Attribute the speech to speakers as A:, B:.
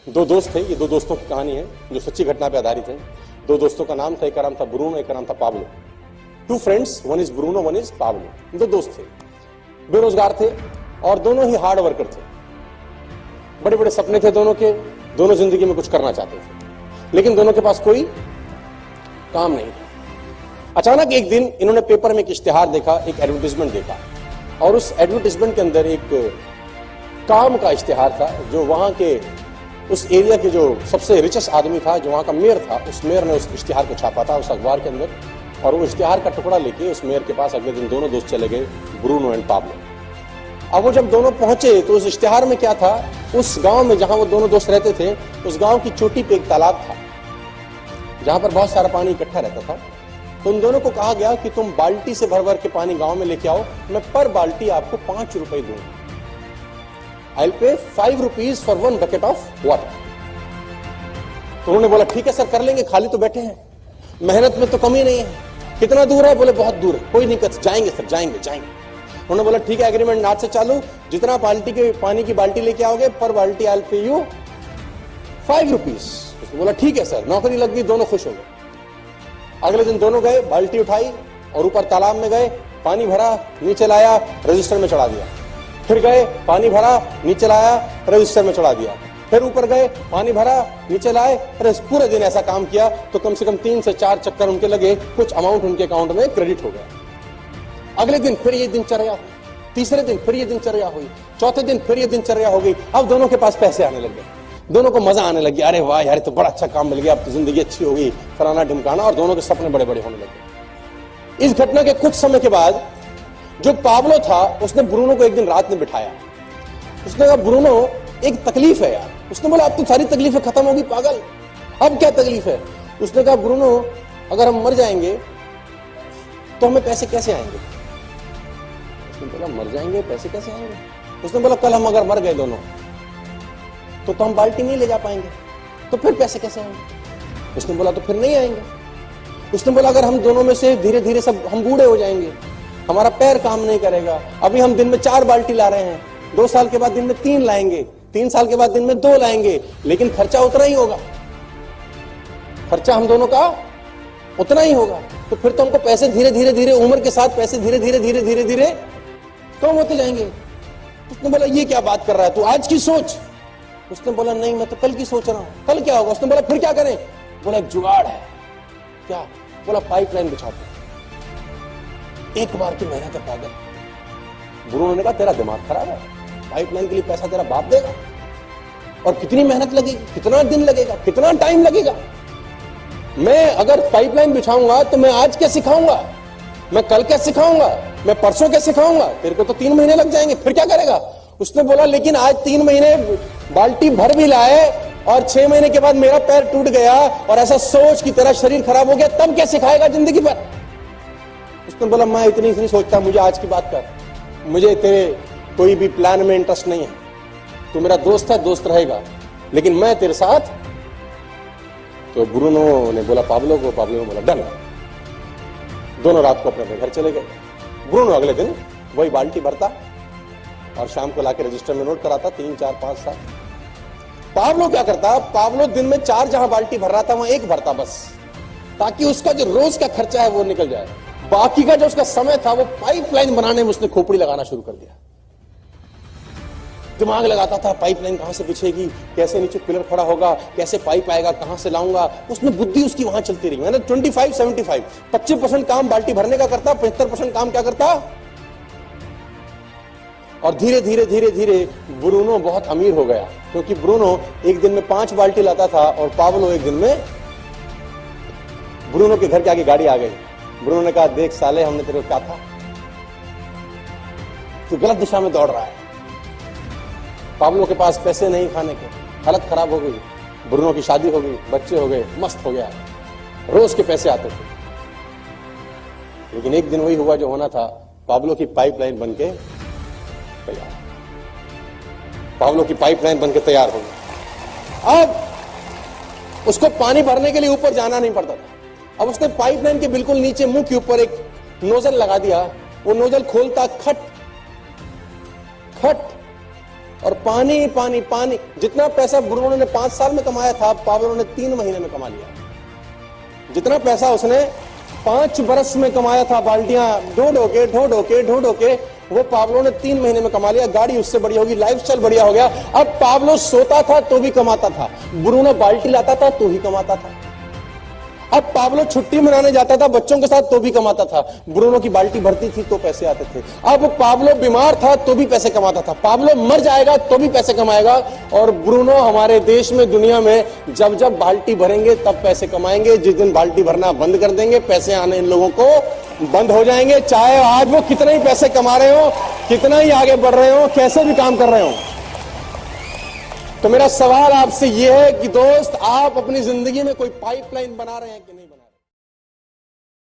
A: दो दोस्त थे, ये दो दोस्तों की कहानी है जो सच्ची घटना पे आधारित है। दो दोस्तों का नाम था, एक का नाम था ब्रूनो, एक का नाम था Pablo. Two friends, one is Bruno, one is Pablo. दो दोस्त थे, बेरोजगार थे और दोनों ही हार्ड वर्कर थे। बड़े बड़े सपने थे दोनों के, दोनों जिंदगी में कुछ करना चाहते थे, लेकिन दोनों के पास कोई काम नहीं था। अचानक एक दिन इन्होंने पेपर में एक इश्तिहार देखा, एक एडवर्टाइजमेंट देखा, और उस एडवर्टाइजमेंट के अंदर एक काम का इश्तिहार था जो वहां के उस एरिया के जो सबसे रिचेस्ट आदमी था, जो वहां का मेयर था, उस मेयर ने उस इश्तिहार को छापा था उस अखबार के अंदर। और वो इश्तिहार का टुकड़ा लेके उस मेयर के पास अगले दिन दोनों दोस्त चले गए, ब्रूनो एंड पाब्लो। अब वो जब दोनों पहुंचे तो उस इश्तिहार में क्या था, उस गांव में जहां वो दोनों दोस्त रहते थे, उस गांव की चोटी पे एक तालाब था जहां पर बहुत सारा पानी इकट्ठा रहता था। तो उन दोनों को कहा गया कि तुम बाल्टी से भर भर के पानी गांव में लेके आओ, मैं पर बाल्टी आपको 5 रुपए दूंगा। I will pay 5 rupees for 1 bucket of water. तो उन्होंने बोला ठीक है सर, कर लेंगे, खाली तो बैठे हैं, मेहनत में तो कमी नहीं है। कितना दूर है? बोले बहुत दूर है। कोई नहीं, जाएंगे सर, जाएंगे जाएंगे। उन्होंने बोला ठीक है, एग्रीमेंट आज से चालू, जितना बाल्टी के पानी की बाल्टी लेके आओगे पर बाल्टी I will pay you 5 rupees. उसने बोला ठीक है सर, नौकरी लग गई, दोनों खुश हो गए। अगले दिन दोनों गए, बाल्टी उठाई और ऊपर तालाब में गए, पानी भरा, नीचे लाया, रजिस्टर में चढ़ा दिया। फिर गए, पानी भरा, नीचे लाया, रजिस्टर में चढ़ा दिया। फिर ऊपर गए, पानी भरा, नीचे लाए। पूरे दिन ऐसा काम किया तो कम से कम 3 से 4 चक्कर उनके लगे, कुछ अमाउंट उनके अकाउंट में क्रेडिट हो गया। अगले दिन फिर ये दिनचर्या, तीसरे दिन फिर ये दिनचर्या हुई, चौथे दिन फिर ये दिनचर्या हो गई। अब दोनों के पास पैसे आने लग गए, दोनों को मजा आने लग गया। अरे वाह यार, तो बड़ा अच्छा काम मिल गया, अब तो जिंदगी अच्छी हो गई, फलाना ढिमकाना, और दोनों के सपने बड़े बड़े होने लगे। इस घटना के कुछ समय के बाद जो पाब्लो था उसने ब्रूनो को एक दिन रात में बिठाया। उसने कहा ब्रूनो, एक तकलीफ है यार। उसने बोला अब तो सारी तकलीफें खत्म होगी पागल, अब क्या तकलीफ है? उसने कहा ब्रूनो, अगर हम मर जाएंगे तो हमें पैसे कैसे आएंगे? उसने बोला मर जाएंगे, पैसे कैसे आएंगे? उसने बोला कल हम अगर मर गए दोनों तो हम बाल्टी नहीं ले जा पाएंगे, तो फिर पैसे कैसे आएंगे? उसने बोला तो फिर नहीं आएंगे। उसने बोला अगर हम दोनों में से धीरे धीरे सब हम बूढ़े हो जाएंगे, हमारा पैर काम नहीं करेगा, अभी हम दिन में 4 बाल्टी ला रहे हैं, 2 साल के बाद दिन में 3 लाएंगे, 3 साल के बाद दिन में 2 लाएंगे, लेकिन खर्चा उतना ही होगा, खर्चा हम दोनों का उतना ही होगा। तो फिर तो हमको पैसे धीरे धीरे धीरे, उम्र के साथ पैसे धीरे धीरे धीरे धीरे धीरे कम होते जाएंगे। उसने बोला ये क्या बात कर रहा है तू, आज की सोच। उसने बोला नहीं, मैं तो कल की सोच रहा हूं, कल क्या होगा? उसने बोला फिर क्या करें? बोला एक जुगाड़ है। क्या? बोला पाइपलाइन बिछाते, एक बार की मेहनत है पागल। ब्रूनो ने कहा तेरा दिमाग खराब है, पाइपलाइन के लिए पैसा तेरा बाप देगा, और कितनी मेहनत लगेगी, कितना दिन लगेगा, कितना टाइम लगेगा? मैं अगर पाइपलाइन बिछाऊंगा तो मैं आज क्या सिखाऊंगा, मैं कल क्या सिखाऊंगा, मैं परसों क्या सिखाऊंगा? तेरे को तो 3 महीने लग जाएंगे, फिर क्या करेगा? उसने बोला लेकिन आज 3 महीने बाल्टी भर भी लाए और 6 महीने के बाद मेरा पैर टूट गया और ऐसा सोच की तरह शरीर खराब हो गया, तब क्या सिखाएगा जिंदगी भर? उसने बोला मैं इतनी नहीं सोचता, मुझे आज की बात कर, मुझे तेरे कोई भी प्लान में इंटरेस्ट नहीं है, तू मेरा दोस्त है, दोस्त रहेगा, लेकिन मैं तेरे साथ। तो ब्रूनो ने बोला पाब्लो को, पाब्लो ने बोला डन। दोनों रात को अपने घर चले गए। ब्रूनो अगले दिन वही बाल्टी भरता और शाम को लाके रजिस्टर में नोट कराता, 3, 4, 5, 7। पाब्लो क्या करता, पाब्लो दिन में 4 जहां बाल्टी भर रहा था वहां 1 भरता बस, ताकि उसका जो रोज का खर्चा है वो निकल जाए। बाकी का जो उसका समय था वो पाइपलाइन बनाने में उसने खोपड़ी लगाना शुरू कर दिया। दिमाग लगाता था पाइपलाइन कहां से बिछेगी, कैसे नीचे पिलर खड़ा होगा, कैसे पाइप आएगा, कहां से लाऊंगा। उसमें बुद्धि उसकी वहां चलती रही। मैंने 25-75 25% काम बाल्टी भरने का करता, 75% काम क्या करता। और धीरे धीरे धीरे धीरे ब्रूनो बहुत अमीर हो गया, क्योंकि ब्रूनो एक दिन में 5 बाल्टी लाता था और पाब्लो एक दिन में। ब्रूनो के घर के आगे गाड़ी आ गई। ब्रूनो ने कहा देख साले, हमने तेरे को कहा था, तू गलत दिशा में दौड़ रहा है। पाब्लो के पास पैसे नहीं खाने के, हालत खराब हो गई, ब्रूनो की शादी हो गई, बच्चे हो गए, मस्त हो गया, रोज के पैसे आते थे। लेकिन एक दिन वही हुआ जो होना था, पाब्लो की पाइपलाइन बनके तैयार, पाब्लो की पाइपलाइन बनके तैयार हो गई। अब उसको पानी भरने के लिए ऊपर जाना नहीं पड़ता था। अब उसने पाइपलाइन के बिल्कुल नीचे मुंह के ऊपर एक नोजल लगा दिया। वो नोजल खोलता, खट खट और पानी पानी पानी। जितना पैसा ब्रूनो ने 5 साल में कमाया था, पाब्लो ने 3 महीने में कमा लिया। जितना पैसा उसने 5 बरस में कमाया था, बाल्टियां ढो ढो के, वो पाब्लो ने 3 महीने में कमा लिया। गाड़ी उससे बढ़िया होगी, लाइफस्टाइल बढ़िया हो गया। अब पाब्लो सोता था तो भी कमाता था, ब्रूनो बाल्टी लाता था तो ही कमाता था। अब पाब्लो छुट्टी मनाने जाता था बच्चों के साथ तो भी कमाता था, ब्रूनो की बाल्टी भरती थी तो पैसे आते थे। अब पाब्लो बीमार था तो भी पैसे कमाता था, पाब्लो मर जाएगा तो भी पैसे कमाएगा। और ब्रूनो हमारे देश में, दुनिया में जब जब बाल्टी भरेंगे तब पैसे कमाएंगे। जिस दिन बाल्टी भरना बंद कर देंगे, पैसे आने इन लोगों को बंद हो जाएंगे। चाहे आज वो कितने ही पैसे कमा रहे हो, कितना ही आगे बढ़ रहे हो, कैसे भी काम कर रहे हो। तो मेरा सवाल आपसे यह है कि दोस्त, आप अपनी जिंदगी में कोई पाइपलाइन बना रहे हैं कि नहीं?